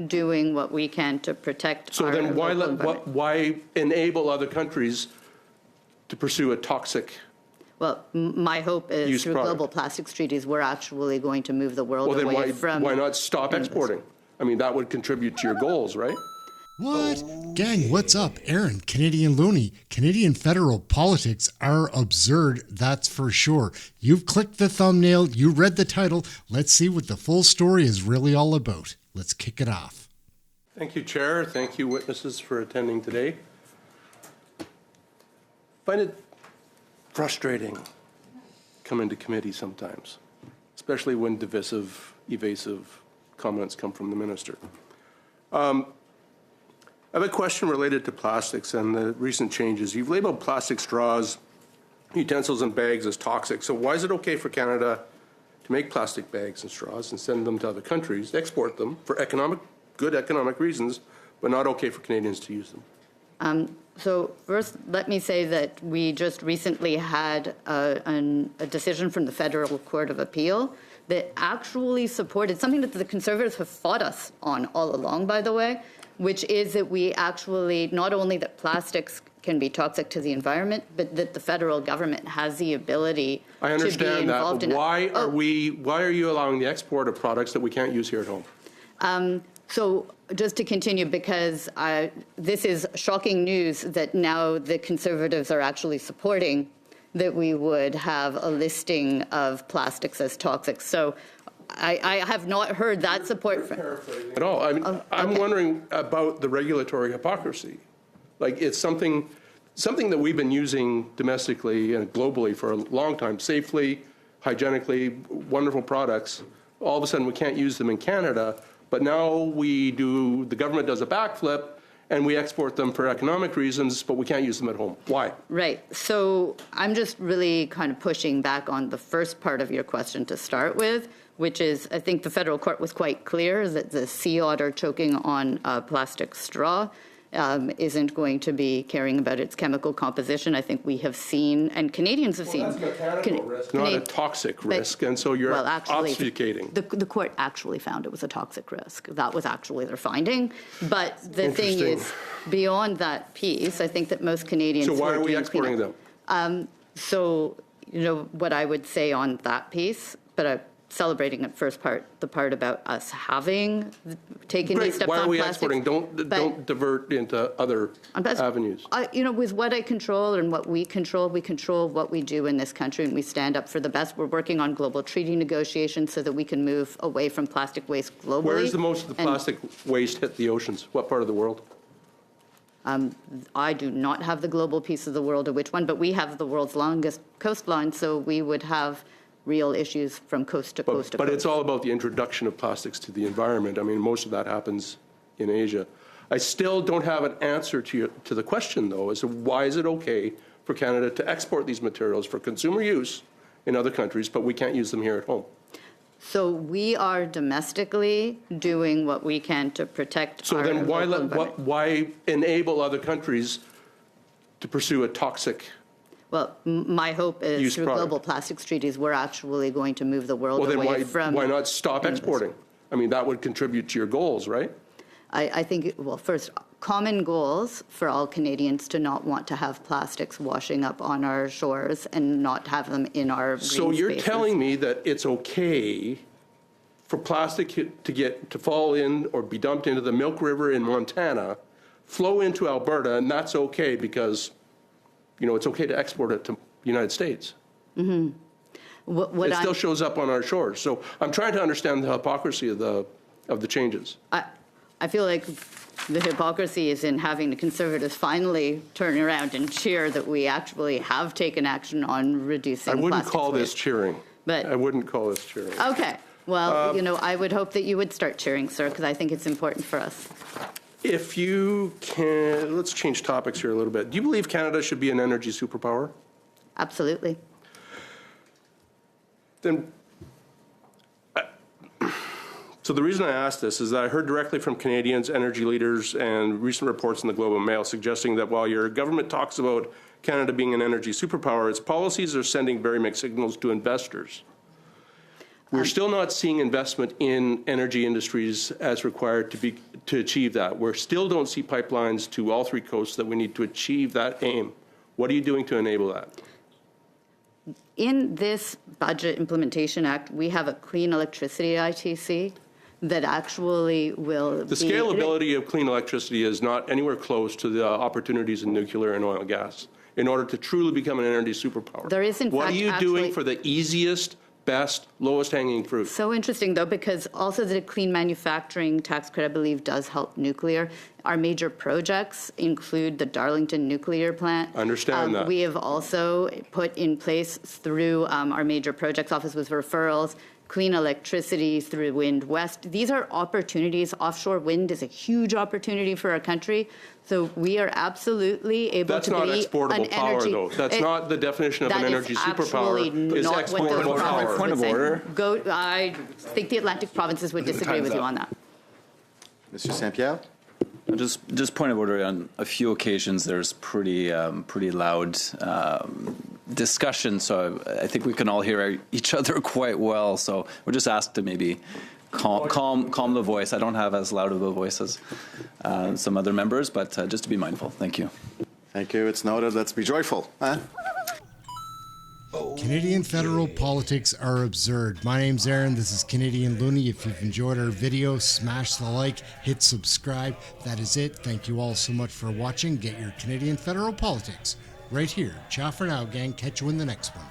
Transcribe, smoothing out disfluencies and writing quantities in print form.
doing what we can to protect So our then why enable other countries to pursue a toxic? Well, my hope is through global plastics treaties, we're actually going to move the world away from... Why not stop exporting? I mean, that would contribute to your goals, right? What? Gang, what's up? Aaron, Canadian loony. Canadian federal politics are absurd, that's for sure. You've clicked the thumbnail, you read the title. Let's see what the full story is really all about. Let's kick it off. Thank you, Chair. Thank you, witnesses, for attending today. I find it frustrating coming to committee sometimes, especially when divisive, evasive comments come from the minister. I have a question related to plastics and the recent changes. You've labeled plastic straws, utensils, and bags as toxic. So why is it okay for Canada to make plastic bags and straws and send them to other countries, export them for good economic reasons, but not okay for Canadians to use them? So first, let me say that we just recently had a decision from the Federal Court of Appeal that actually supported something that the Conservatives have fought us on all along, by the way, which is that we actually, not only that plastics can be toxic to the environment, but that the federal government has the ability to be involved in it. I understand that, but why are you allowing the export of products that we can't use here at home? So just to continue, because this is shocking news that now the Conservatives are actually supporting that we would have a listing of plastics as toxic. So I have not heard that support from at all. I mean, I'm wondering about the regulatory hypocrisy. Like, it's something that we've been using domestically and globally for a long time, safely, hygienically, wonderful products. All of a sudden, we can't use them in Canada, but now the government does a backflip, and we export them for economic reasons, but we can't use them at home. Why? Right. So I'm just really kind of pushing back on the first part of your question to start with, which is, I think the federal court was quite clear that the sea otter choking on a plastic straw isn't going to be caring about its chemical composition. I think we have seen, and Canadians have seen. That's a mechanical risk, not a toxic risk, and so you're obfuscating. The court actually found it was a toxic risk. That was actually their finding. But the thing is, beyond that piece, I think that most Canadians. So why are we exporting them? So, you know, what I would say on that piece, but celebrating at first part, the part about us having taken these steps on Why are we plastics. exporting? Don't divert into other avenues. You know, with what I control and what we control what we do in this country, and we stand up for the best. We're working on global treaty negotiations so that we can move away from plastic waste globally. Where is the most of the plastic waste hit the oceans? What part of the world? I do not have the global piece of the world of which one, but we have the world's longest coastline, so we would have real issues from coast to coast to coast. But it's all about the introduction of plastics to the environment. I mean, most of that happens in Asia. I still don't have an answer to the question, though, as to why is it okay for Canada to export these materials for consumer use in other countries, but we can't use them here at home? So we are domestically doing what we can to protect our local environment. So then why enable other countries to pursue a toxic? Well, my hope is through global plastics treaties, we're actually going to move the world away from... Why not stop exporting? I mean, that would contribute to your goals, right? I think, well, first, common goals for all Canadians to not want to have plastics washing up on our shores and not have them in our green So you're spaces. telling me that it's okay for plastic to fall in or be dumped into the Milk River in Montana, flow into Alberta, and that's okay because, you know, it's okay to export it to the United States. Mm-hmm. It still shows up on our shores. So I'm trying to understand the hypocrisy of the changes. I feel like the hypocrisy is in having the Conservatives finally turn around and cheer that we actually have taken action on reducing plastic waste. I wouldn't call this cheering. But I wouldn't call this cheering. Okay. Well, you know, I would hope that you would start cheering, sir, because I think it's important for us. If you can, let's change topics here a little bit. Do you believe Canada should be an energy superpower? Absolutely. Then, so the reason I ask this is that I heard directly from Canadians, energy leaders, and recent reports in the Globe and Mail suggesting that while your government talks about Canada being an energy superpower, its policies are sending very mixed signals to investors. We're still not seeing investment in energy industries as required to achieve that. We still don't see pipelines to all three coasts that we need to achieve that aim. What are you doing to enable that? In this Budget Implementation Act, we have a clean electricity ITC that actually will The scalability of clean electricity is not anywhere close to the opportunities in nuclear and oil and gas in order to truly become an energy superpower. There is, in what fact, are you actually doing for the easiest, best, lowest hanging fruit? So interesting, though, because also the clean manufacturing tax credit, I believe, does help nuclear. Our major projects include the Darlington nuclear plant. Understand that. We have also put in place through our major projects office with referrals, clean electricity through Wind West. These are opportunities. Offshore wind is a huge opportunity for our country. So we are absolutely able That's to not be exportable an power, energy, though. That's not the definition of an energy superpower. Is Is not exportable what power. Point of order. I think the Atlantic provinces would disagree with you on that. Mr. Saint-Pierre? Just point of order. On a few occasions, there's pretty loud discussion. So I think we can all hear each other quite well. So we're just asked to maybe calm the voice. I don't have as loud of a voice as some other members, but just to be mindful. Thank you. Thank you. It's noted. Let's be joyful. Huh? Canadian federal politics are absurd. My name's Aaron. This is Canadian Looney. If you've enjoyed our video, smash the like, hit subscribe. That is it. Thank you all so much for watching. Get your Canadian federal politics right here. Ciao for now, gang. Catch you in the next one.